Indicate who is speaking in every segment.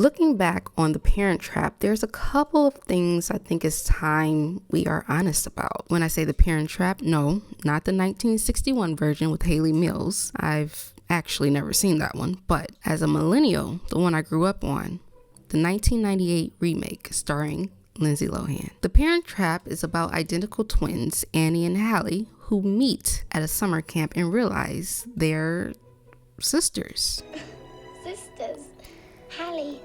Speaker 1: Looking back on The Parent Trap, there's a couple of things I think it's time we are honest about. When I say The Parent Trap, no, not the 1961 version with Haley Mills. I've actually never seen that one, but as a millennial, the one I grew up on, the 1998 remake starring Lindsay Lohan. The Parent Trap is about identical twins, Annie and Hallie, who meet at a summer camp and realize they're sisters.
Speaker 2: Sisters? Hallie,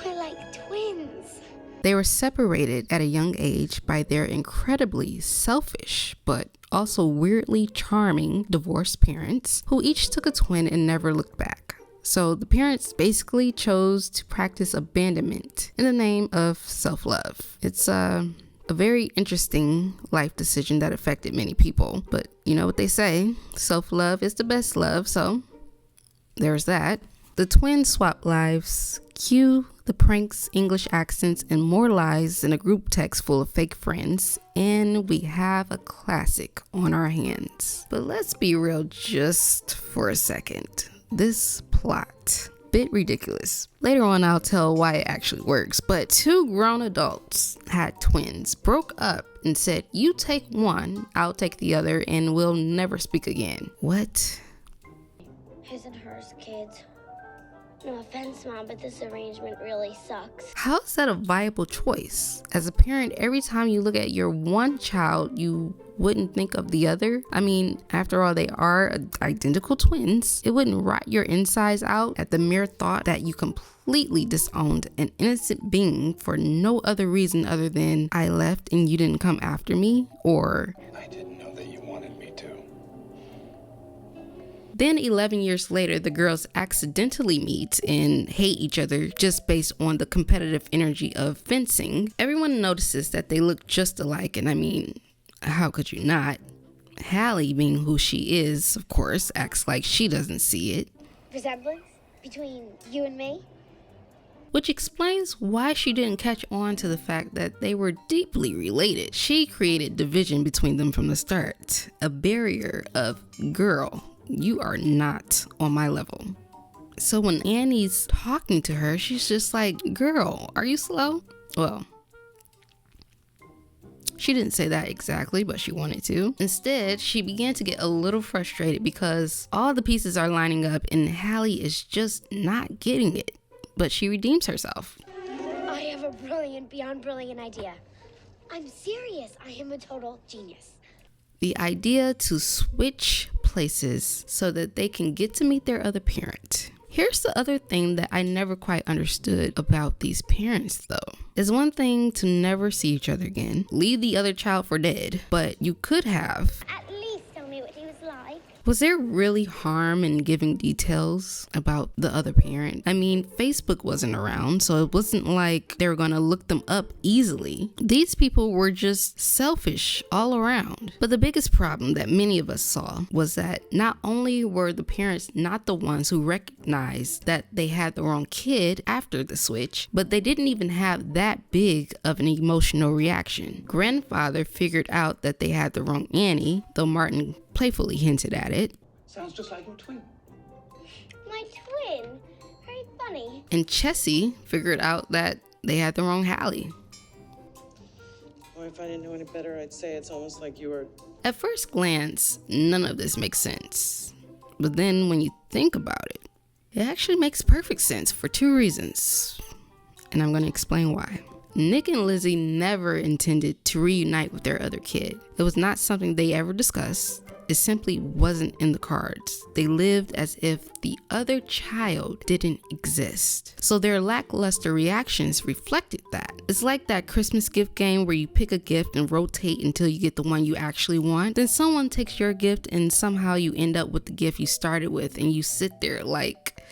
Speaker 2: we're like twins.
Speaker 1: They were separated at a young age by their incredibly selfish, but also weirdly charming divorced parents, who each took a twin and never looked back. So the parents basically chose to practice abandonment in the name of self-love. It's a very interesting life decision that affected many people, but you know what they say, self-love is the best love, so there's that. The twins swap lives, cue the pranks, English accents, and more lies in a group text full of fake friends, and we have a classic on our hands. But let's be real just for a second. This plot, bit ridiculous. Later on I'll tell why it actually works, but two grown adults had twins, broke up, and said, you take one, I'll take the other, and we'll never speak again. What?
Speaker 2: His and hers, kids. No offense, Mom, but this arrangement really sucks.
Speaker 1: How is that a viable choice? As a parent, every time you look at your one child, you wouldn't think of the other. I mean, after all, they are identical twins. It wouldn't rot your insides out at the mere thought that you completely disowned an innocent being for no other reason other than I left and you didn't come after me, or
Speaker 3: I didn't know that you wanted me to.
Speaker 1: Then 11 years later, the girls accidentally meet and hate each other just based on the competitive energy of fencing. Everyone notices that they look just alike, and I mean, how could you not? Hallie, being who she is, of course, acts like she doesn't see it.
Speaker 2: Resemblance between you and me?
Speaker 1: Which explains why she didn't catch on to the fact that they were deeply related. She created division between them from the start. A barrier of, girl, you are not on my level. So when Annie's talking to her, she's just like, girl, are you slow? Well, she didn't say that exactly, but she wanted to. Instead, she began to get a little frustrated because all the pieces are lining up and Hallie is just not getting it. But she redeems herself.
Speaker 2: I have a brilliant, beyond brilliant idea. I'm serious. I am a total genius.
Speaker 1: The idea to switch places so that they can get to meet their other parent. Here's the other thing that I never quite understood about these parents though. It's one thing to never see each other again, leave the other child for dead, but you could have.
Speaker 2: At least tell me what he was like.
Speaker 1: Was there really harm in giving details about the other parent? I mean, Facebook wasn't around, so it wasn't like they were gonna look them up easily. These people were just selfish all around. But the biggest problem that many of us saw was that not only were the parents not the ones who recognized that they had the wrong kid after the switch, but they didn't even have that big of an emotional reaction. Grandfather figured out that they had the wrong Annie, though Martin playfully hinted at it.
Speaker 3: Sounds just like your twin.
Speaker 2: My twin? Very funny.
Speaker 1: And Chessie figured out that they had the wrong Hallie.
Speaker 4: Well, if I didn't know any better, I'd say it's almost like you were...
Speaker 1: At first glance, none of this makes sense. But then when you think about it, it actually makes perfect sense for two reasons. And I'm going to explain why. Nick and Lizzie never intended to reunite with their other kid. It was not something they ever discussed. It simply wasn't in the cards. They lived as if the other child didn't exist. So their lackluster reactions reflected that. It's like that Christmas gift game where you pick a gift and rotate until you get the one you actually want. Then someone takes your gift and somehow you end up with the gift you started with and you sit there like,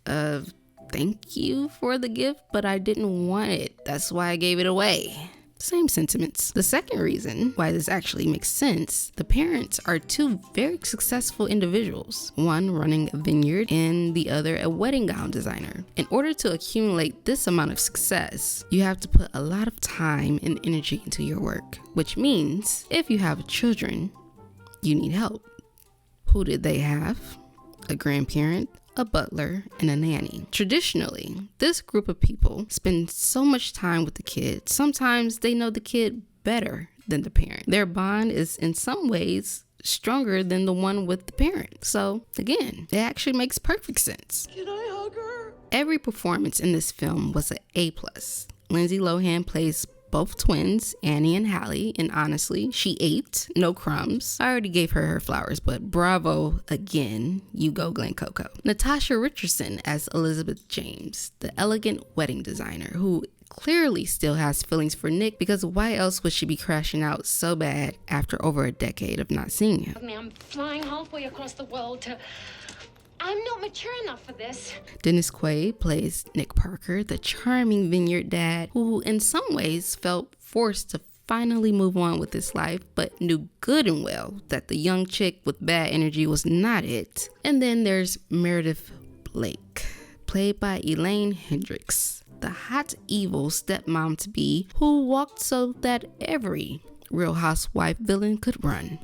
Speaker 1: thank you for the gift, but I didn't want it. That's why I gave it away. Same sentiments. The second reason why this actually makes sense, the parents are two very successful individuals, one running a vineyard and the other a wedding gown designer. In order to accumulate this amount of success, you have to put a lot of time and energy into your work, which means if you have children, you need help. Who did they have? A grandparent, a butler, and a nanny. Traditionally, this group of people spend so much time with the kid. Sometimes they know the kid better than the parent. Their bond is in some ways stronger than the one with the parent. So again, it actually makes perfect sense.
Speaker 4: Can I hug her?
Speaker 1: Every performance in this film was an A+. Lindsay Lohan plays both twins, Annie and Hallie, and honestly, she ate, no crumbs. I already gave her flowers, but bravo again, you go Glen Coco. Natasha Richardson as Elizabeth James, the elegant wedding designer who clearly still has feelings for Nick, because why else would she be crashing out so bad after over a decade of not seeing him?
Speaker 5: I'm flying halfway across the world to... I'm not mature enough for this.
Speaker 1: Dennis Quaid plays Nick Parker, the charming vineyard dad who in some ways felt forced to finally move on with his life, but knew good and well that the young chick with bad energy was not it. And then there's Meredith Blake, played by Elaine Hendricks, the hot evil stepmom-to-be who walked so that every Real Housewife villain could run.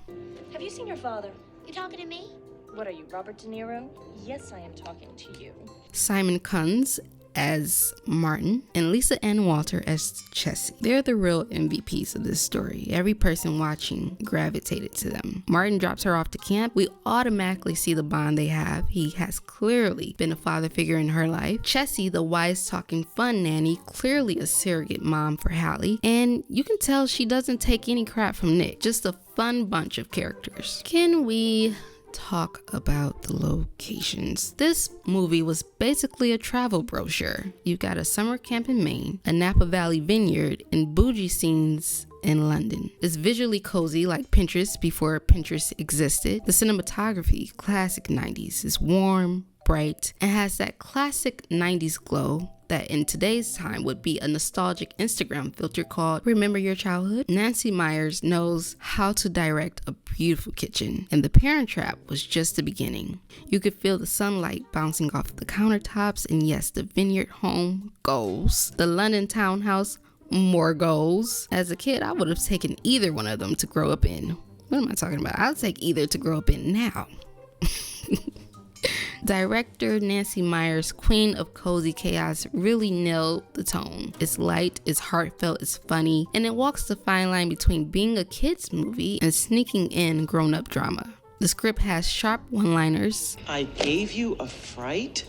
Speaker 6: Have you seen your father?
Speaker 2: You talking to me?
Speaker 6: What are you, Robert De Niro? Yes, I am talking to you.
Speaker 1: Simon Kunz as Martin and Lisa Ann Walter as Chessie. They're the real MVPs of this story. Every person watching gravitated to them. Martin drops her off to camp. We automatically see the bond they have. He has clearly been a father figure in her life. Chessie, the wise talking fun nanny, clearly a surrogate mom for Hallie. And you can tell she doesn't take any crap from Nick. Just a fun bunch of characters. Can we talk about the locations? This movie was basically a travel brochure. You've got a summer camp in Maine, a Napa Valley vineyard, and bougie scenes in London. It's visually cozy like Pinterest before Pinterest existed. The cinematography, classic 90s, is warm, bright, and has that classic 90s glow that in today's time would be a nostalgic Instagram filter called Remember Your Childhood. Nancy Meyers knows how to direct a beautiful kitchen, and The Parent Trap was just the beginning. You could feel the sunlight bouncing off the countertops, and yes, the vineyard home goals. The London townhouse, more goals. As a kid, I would have taken either one of them to grow up in. What am I talking about? I'll take either to grow up in now. Director Nancy Meyers, queen of cozy chaos, really nailed the tone. It's light, it's heartfelt, it's funny, and it walks the fine line between being a kid's movie and sneaking in grown-up drama. The script has sharp one-liners,
Speaker 4: I gave you a fright?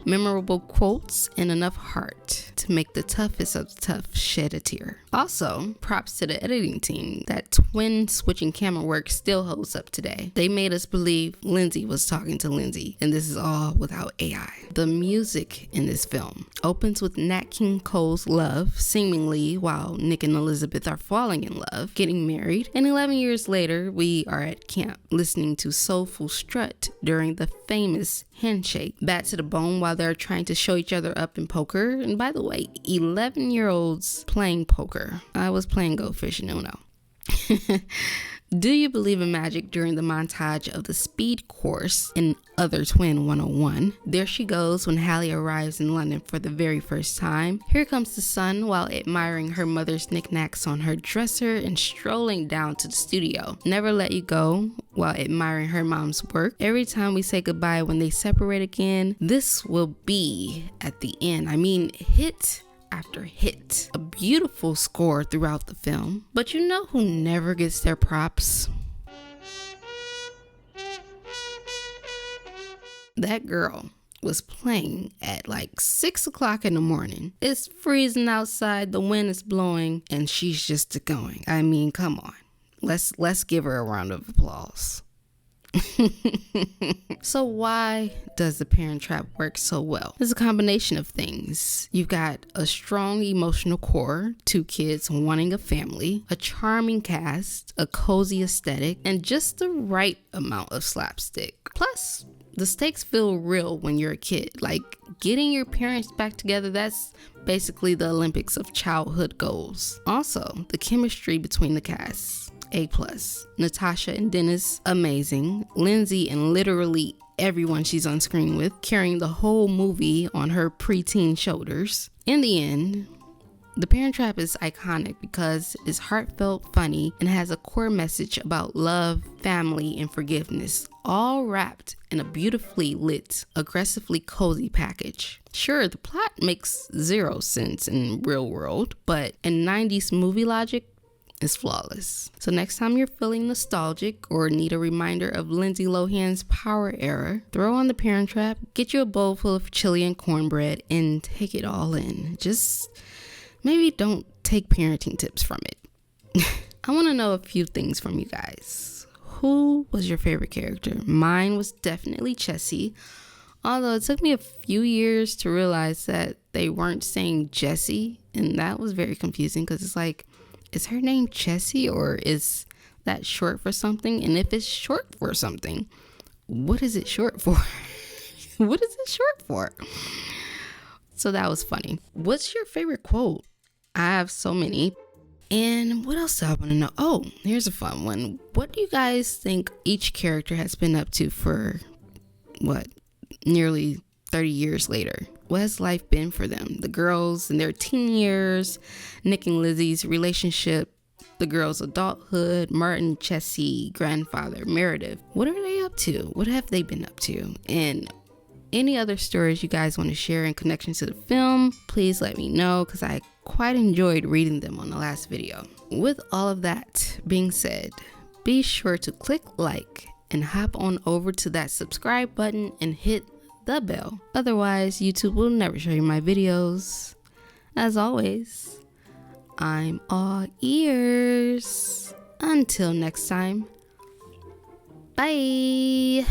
Speaker 1: memorable quotes, and enough heart to make the toughest of the tough shed a tear. Also, props to the editing team. That twin switching camera work still holds up today. They made us believe Lindsay was talking to Lindsay, and this is all without AI. The music in this film opens with Nat King Cole's Love, seemingly while Nick and Elizabeth are falling in love, getting married, and 11 years later, we are at camp listening to Soulful Strut during the famous handshake. Bat to the bone while they're trying to show each other up in poker. And by the way, 11-year-olds playing poker. I was playing Go Fish and Uno. Do you believe in magic during the montage of the speed course in Other Twin 101? There she goes when Hallie arrives in London for the very first time. Here comes the sun while admiring her mother's knickknacks on her dresser and strolling down to the studio. Never Let You Go while admiring her mom's work. Every time we say goodbye when they separate again, this will be at the end. I mean, hit after hit. A beautiful score throughout the film. But you know who never gets their props? That girl was playing at like 6 o'clock in the morning. It's freezing outside, the wind is blowing, and she's just going. I mean, come on. Let's give her a round of applause. So why does The Parent Trap work so well? It's a combination of things. You've got a strong emotional core, 2 kids wanting a family, a charming cast, a cozy aesthetic, and just the right amount of slapstick. Plus, the stakes feel real when you're a kid. Like getting your parents back together, that's basically the Olympics of childhood goals. Also, the chemistry between the casts. A+. Natasha and Dennis, amazing. Lindsay and literally everyone she's on screen with, carrying the whole movie on her preteen shoulders. In the end, The Parent Trap is iconic because it's heartfelt, funny, and has a core message about love, family, and forgiveness, all wrapped in a beautifully lit, aggressively cozy package. Sure, the plot makes zero sense in real world, but in 90s movie logic, it's flawless. So next time you're feeling nostalgic or need a reminder of Lindsay Lohan's power era, throw on The Parent Trap, get you a bowl full of chili and cornbread, and take it all in. Just maybe don't take parenting tips from it. I want to know a few things from you guys. Who was your favorite character? Mine was definitely Chessie, although it took me a few years to realize that they weren't saying Jessie, and that was very confusing because it's like, is her name Chessie or is that short for something? And if it's short for something, what is it short for? What is it short for? So that was funny. What's your favorite quote? I have so many. And what else do I want to know? Oh, here's a fun one. What do you guys think each character has been up to for nearly 30 years later? What has life been for them? The girls in their teen years, Nick and Lizzie's relationship, the girls' adulthood, Martin, Chessie, grandfather, Meredith. What are they up to? What have they been up to? And any other stories you guys want to share in connection to the film, please let me know because I quite enjoyed reading them on the last video. With all of that being said, be sure to click like and hop on over to that subscribe button and hit the bell. Otherwise, YouTube will never show you my videos. As always, I'm all ears. Until next time, bye.